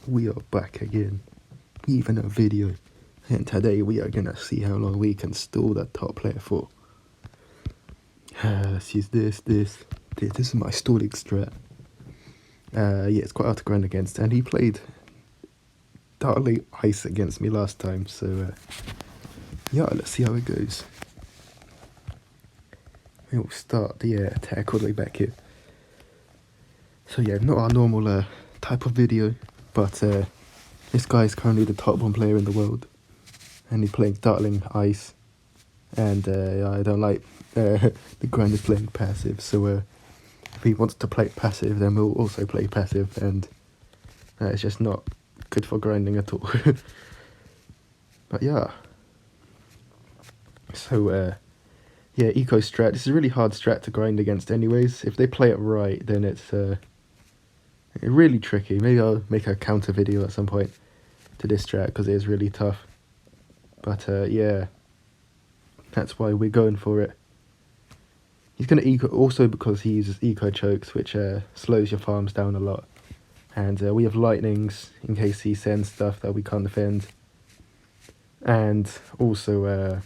We are back again, even a video, and today we are gonna see how long we can stall that top player for. Let's use this is my stalling strat. Yeah, it's quite hard to grind against, and he played darkly ice against me last time, so yeah, let's see how it goes. We'll start the attack all the way back here. So yeah, not our normal type of video, but this guy is currently the top 1 player in the world, and he's playing Dartling Ice, and I don't like the grind is playing passive, so if he wants to play passive, then we'll also play passive, and it's just not good for grinding at all. But yeah, so yeah, eco strat, this is a really hard strat to grind against anyways. If they play it right, then it's really tricky. Maybe I'll make a counter video at some point to this strat, because it is really tough. But yeah, that's why we're going for it. He's going to eco, also because he uses eco chokes, which slows your farms down a lot. And we have lightnings in case he sends stuff that we can't defend. And also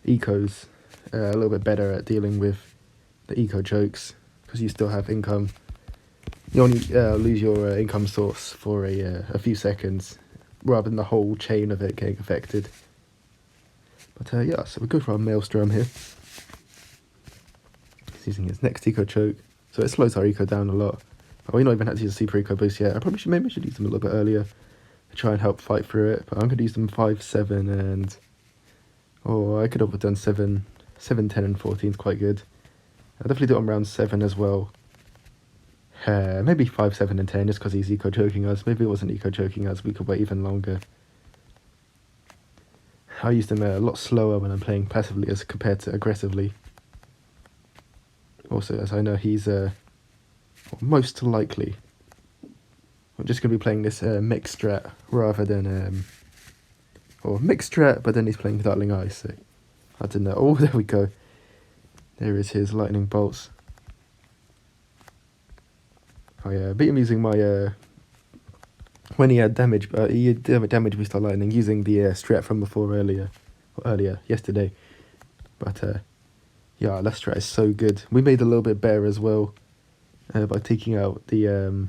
eco's a little bit better at dealing with the eco chokes, because you still have income. You only lose your income source for a few seconds, rather than the whole chain of it getting affected. But yeah, so we go for our Maelstrom here. He's using his next eco choke, so it slows our eco down a lot. Oh, we're not even had to use a super eco boost yet. Maybe I should use them a little bit earlier to try and help fight through it. But I'm going to use them 5, 7, and I could have done 7, 10, and 14 is quite good. I'll definitely do it on round 7 as well. Maybe 5, 7, and 10 just because he's eco choking us. Maybe it wasn't eco choking us. We could wait even longer. I use them a lot slower when I'm playing passively as compared to aggressively. Also, as I know, he's most likely I'm just going to be playing this mixed strat rather than or mixed strat, but then he's playing Dartling Ice, so I don't know. Oh, there we go. There is his lightning bolts. I beat him using my when he had damage, he had damage boost on lightning using the strat from before earlier yesterday. But yeah, that strat is so good. We made a little bit better as well by taking out the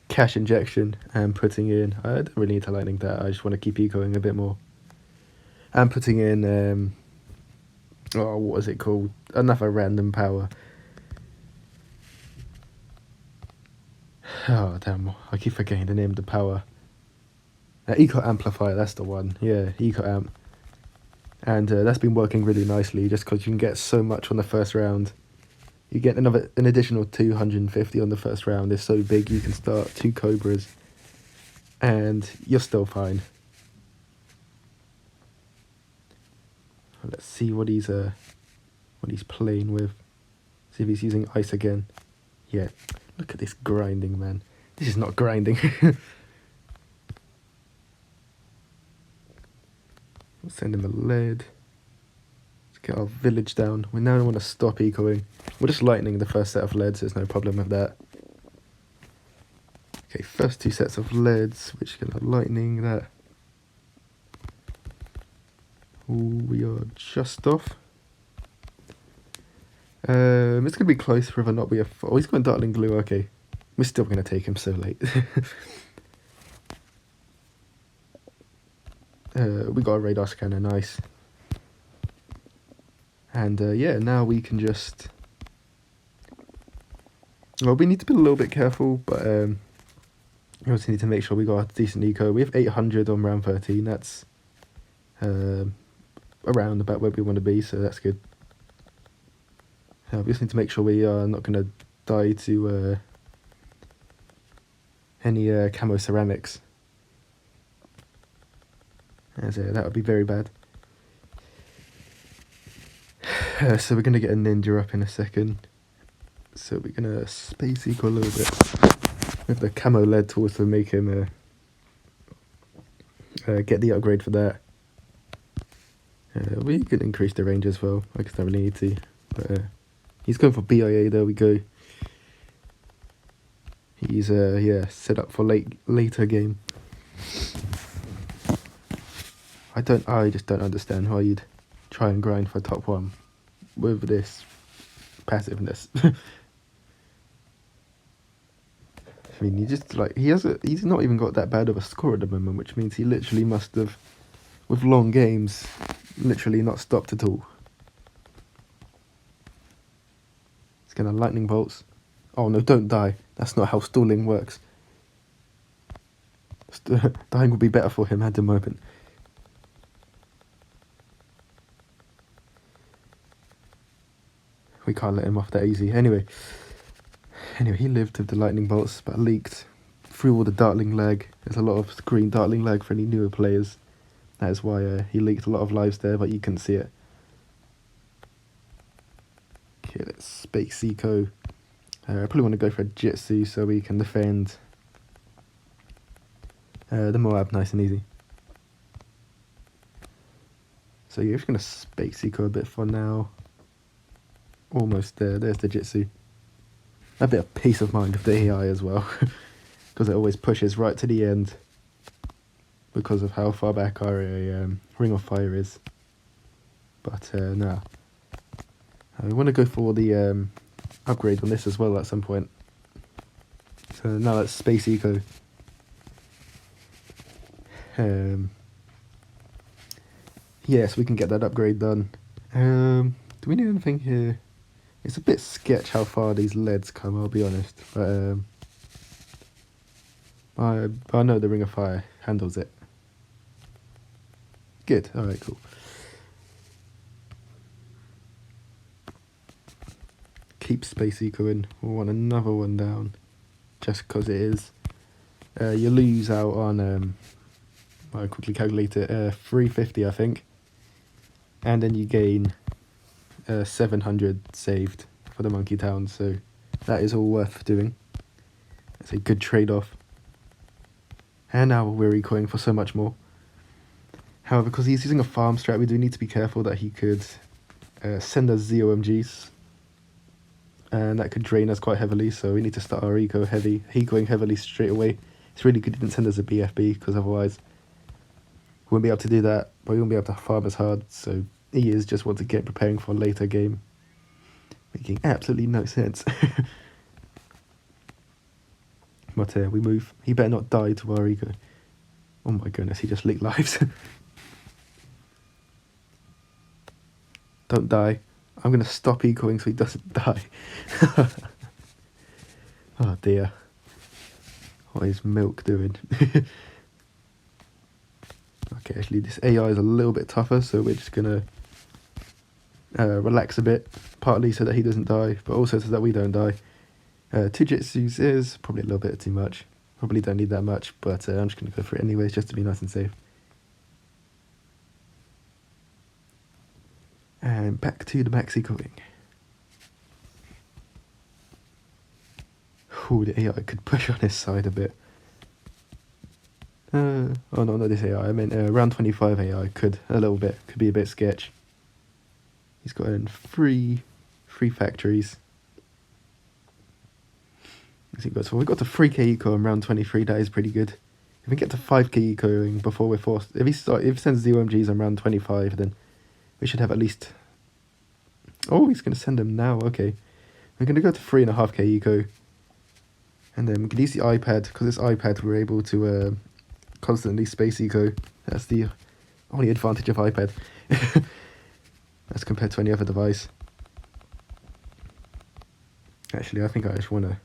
cash injection and putting in. I don't really need to lightning that. I just want to keep ecoing a bit more. And putting in what was it called? Another random power. Oh damn! I keep forgetting the name of the power. Eco Amplifier, that's the one. Yeah, Eco Amp. And that's been working really nicely, just because you can get so much on the first round. You get an additional 250 on the first round. It's so big you can start 2 Cobras, and you're still fine. Let's see what he's playing with. See if he's using ice again. Yeah, look at this grinding, man. This is not grinding. We'll send him a lead. Let's get our village down. We now want to stop ecoing. We're just lightning the first set of leads, there's no problem with that. Okay, first 2 sets of leads, which is going to lightning that. Ooh, we are just off. It's going to be close whether or not we have... Oh, he's going Dartling Glue, okay. We're still going to take him so late. We got a radar scanner, nice. And yeah, now we can just... Well, we need to be a little bit careful, but we also need to make sure we got a decent eco. We have 800 on round 13, that's around about where we want to be, so that's good. We just need to make sure we are not going to die to any camo ceramics. As that would be very bad. So we're going to get a ninja up in a second. So we're going to space eco a little bit with the camo lead to also make him get the upgrade for that. We could increase the range as well. I guess I really need to. But he's going for BIA, there we go. He's yeah, set up for later game. I just don't understand how you'd try and grind for top 1 with this passiveness. I mean, he's not even got that bad of a score at the moment, which means he literally must have, with long games, literally not stopped at all. He's gonna lightning bolts. Oh no, don't die. That's not how stalling works. Dying would be better for him at the moment. We can't let him off that easy. Anyway, he lived with the lightning bolts, but leaked through all the dartling lag. There's a lot of green dartling lag for any newer players. That is why he leaked a lot of lives there, but you couldn't see it. Okay, let's space eco. I probably want to go for a Jitsu so we can defend the Moab nice and easy. So yeah, we're just going to space eco a bit for now. Almost there. There's the Jitsu. A bit of peace of mind with the AI as well, because it always pushes right to the end because of how far back our Ring of Fire is. But no. I want to go for the upgrade on this as well at some point. So now let's space eco. Yes, we can get that upgrade done. Do we need anything here? It's a bit sketch how far these leads come, I'll be honest. But I know the Ring of Fire handles it. Good, alright, cool. Keep space ecoing. We'll want another one down, just because it is. You lose out on, I quickly calculate it, 350 I think. And then you gain 700 saved for the Monkey Town, so that is all worth doing. That's a good trade-off. And now we're ecoing for so much more. However, because he's using a farm strat, we do need to be careful that he could send us ZOMGs, and that could drain us quite heavily, so we need to start our ecoing heavily straight away. It's really good he didn't send us a BFB, because otherwise we wouldn't be able to do that, but we won't be able to farm as hard, so he is just want to get preparing for a later game. Making absolutely no sense. But we move. He better not die to our eco. Oh my goodness, he just leaked lives. Don't die. I'm going to stop ecoing so he doesn't die. Oh dear. What is Milk doing? Okay, actually this AI is a little bit tougher, so we're just going to relax a bit. Partly so that he doesn't die, but also so that we don't die. 2 Jitsus is probably a little bit too much. Probably don't need that much, but I'm just going to go for it anyways, just to be nice and safe. And back to the max ecoing. Ooh, the AI could push on his side a bit. Oh no, not this AI. I meant round 25 AI could be a bit sketch. He's got in three factories. So we got to 3k eco in round 23. That is pretty good. If we get to 5k ecoing before we're forced, if he sends ZOMGs on round 25, then we should have at least. Oh, he's gonna send them now. Okay, we're gonna go to 3.5k eco, and then we can use the iPad, because this iPad we're able to constantly space eco. That's the only advantage of iPad as compared to any other device. Actually, I think I just want to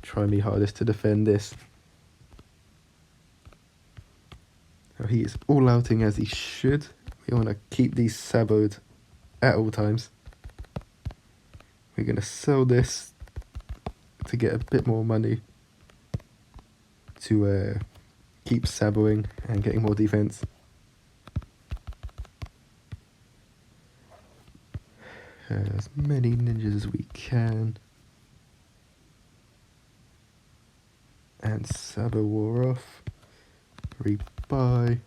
try my hardest to defend this. Oh, he is all outing as he should. We want to keep these saboed at all times. We're going to sell this to get a bit more money to keep saboing and getting more defense. As many ninjas as we can. And Sabo war off. Rebuy.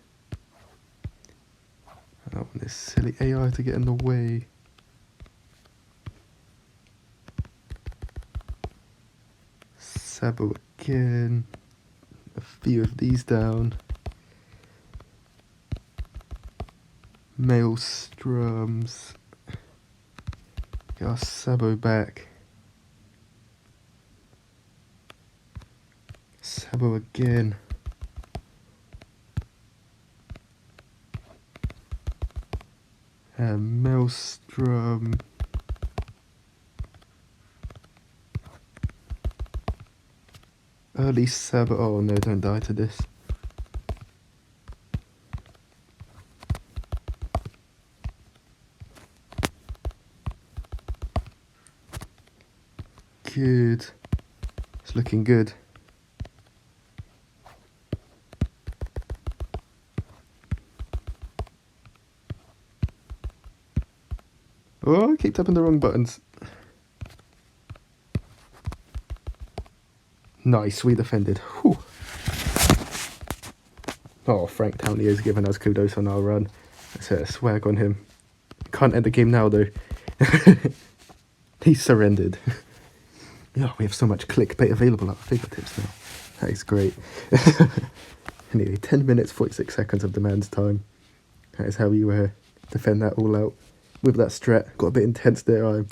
I don't want this silly AI to get in the way. Sabo again. A few of these down. Maelstroms. Get our Sabo back. Sabo again. Maelstrom. Early Sabo. Oh no, don't die to this. Good. It's looking good. Oh, I keep tapping the wrong buttons. Nice, we defended. Whew. Oh, Frank Townley has given us kudos on our run. Let's hit a swag on him. Can't end the game now though. He surrendered. Yeah, we have so much clickbait available at our fingertips now. That is great. Anyway, 10 minutes, 46 seconds of demands time. That is how you defend that all out. With that strat, got a bit intense there.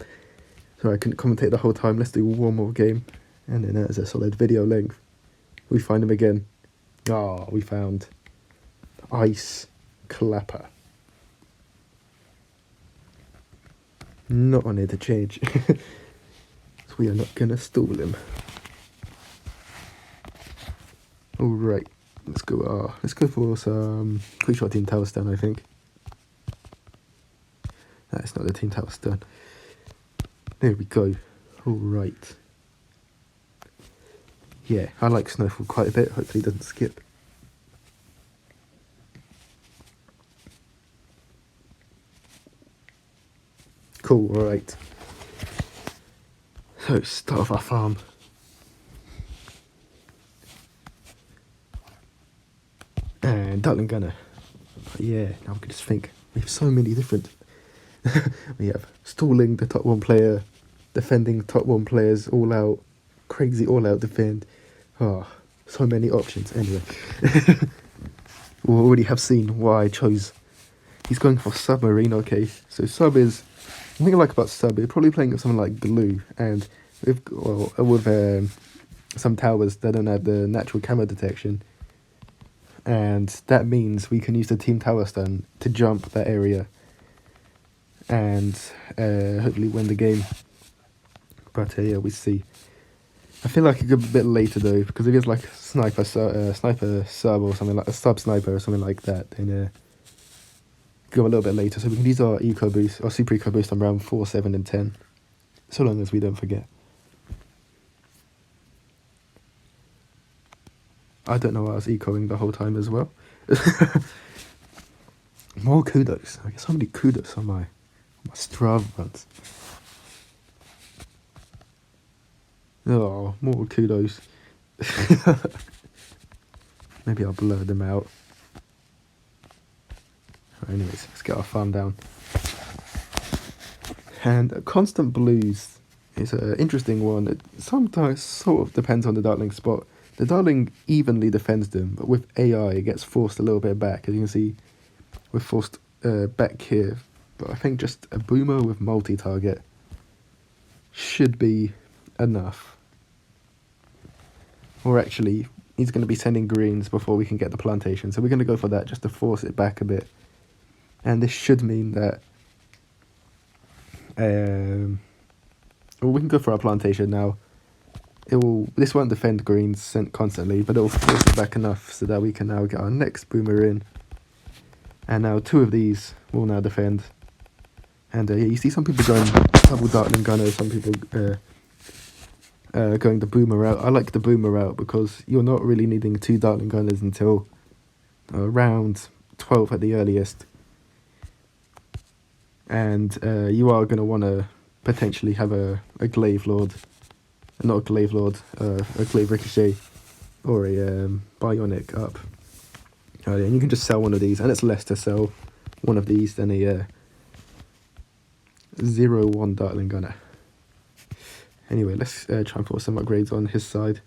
So I couldn't commentate the whole time. Let's do one more game. And then as a solid video length, we find him again. Ah, we found Ice Clapper. Not on interchange. So we are not gonna stall him. Alright, let's go. Let's go for some quick shot Team Tower Stun, I think. That's not the Team Tower Stun. There we go. Alright. Yeah, I like Snowfall quite a bit. Hopefully he doesn't skip. Cool, alright. So, start off our farm. And Dartling Gunner. But yeah, now we can just think. We have so many different... We have stalling the top one player, defending top one players, all out, crazy all out defend. Oh, so many options. Anyway, we already have seen why I chose. He's going for Submarine. Okay, so Sub is, the thing I like about Sub, you're probably playing with something like Glue, and with some towers that don't have the natural camo detection, and that means we can use the Team Tower Stun to jump that area and hopefully win the game. But yeah, we see. I feel like it could be a bit later though, because if it's like sniper sub or something like a sub sniper or something like that, then go a little bit later. So we can use our eco boost, our super eco boost on round 4, 7, and 10, so long as we don't forget. I don't know why I was ecoing the whole time as well. More kudos. I get so many kudos on my Strava runs. Oh, more kudos. Maybe I'll blur them out. Anyways, let's get our farm down. And constant blues is an interesting one. It sometimes sort of depends on the Dartling spot. The Dartling evenly defends them, but with AI it gets forced a little bit back. As you can see, we're forced back here. But I think just a boomer with multi-target should be enough. Or actually, he's going to be sending greens before we can get the plantation. So we're going to go for that just to force it back a bit. And this should mean that... well, we can go for our plantation now. This won't defend greens sent constantly, but it will force it back enough so that we can now get our next boomer in. And now 2 of these will now defend. And yeah, you see some people going double Dartling Gunner, some people going the boomer route. I like the boomer route because you're not really needing 2 Dartling Gunners until round 12 at the earliest. And you are going to want to potentially have a Glaive Lord. Not a Glaive Lord, a Glaive Ricochet or a Bionic up. And you can just sell one of these, and it's less to sell one of these than a 0-1 Dartling Gunner. Anyway, let's try and put some upgrades on his side.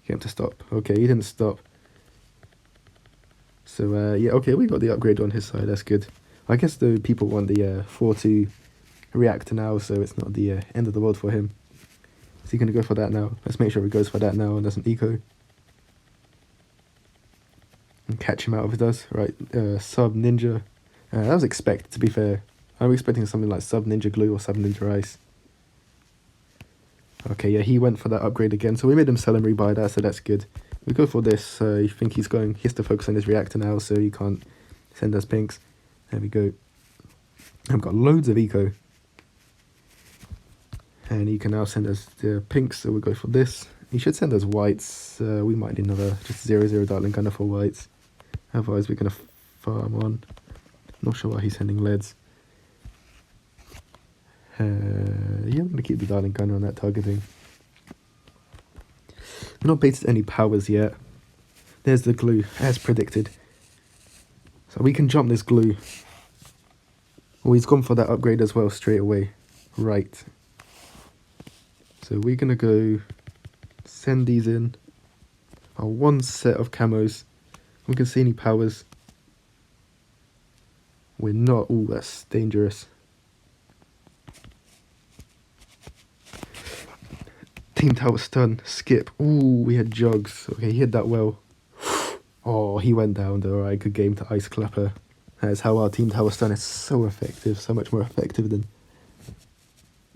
Get him to stop. Okay, he didn't stop. So, yeah, okay, we got the upgrade on his side. That's good. I guess the people want the 4-2 reactor now, so it's not the end of the world for him. Is he going to go for that now? Let's make sure he goes for that now and doesn't eco. And catch him out if it does. Right, sub ninja. That was expected, to be fair. I was expecting something like sub ninja glue or sub ninja ice. Okay, yeah, he went for that upgrade again, so we made him sell and rebuy that, so that's good. We go for this. I think he has to focus on his reactor now, so he can't send us pinks. There we go. I've got loads of eco. And he can now send us the pinks, so we'll go for this. He should send us whites. We might need another just 0-0 Dartling Gunner for whites. Otherwise, we're going to farm on. Not sure why he's sending leads. Yeah, I'm going to keep the Dartling Gunner on that targeting. We're not baited any powers yet. There's the glue, as predicted. So we can jump this glue. Oh, he's gone for that upgrade as well straight away. Right. So we're going to go send these in. Our one set of camos. We can see any powers. We're not. Oh, that's dangerous. Team Tower stun. Skip. Ooh, we had Jugs. Okay, he hit that well. Oh, he went down though. Alright, good game to Ice Clapper. That is how our Team Tower stun is so effective. So much more effective than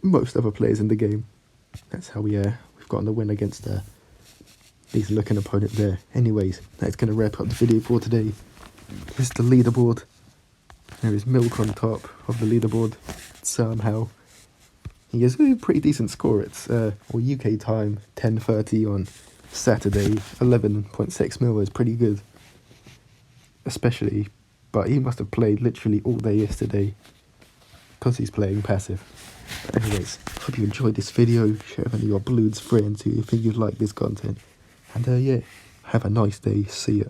most other players in the game. That's how we've gotten the win against these looking opponent there. Anyways, that's going to wrap up the video for today. Here's the leaderboard. There is Milk on top of the leaderboard somehow. He has a pretty decent score. It's UK time 10:30 on Saturday. 11.6 mil is pretty good, especially. But he must have played literally all day yesterday because he's playing passive. But anyways, hope you enjoyed this video. Share with any of your Bloons friends who think you'd like this content. And yeah, have a nice day. See ya.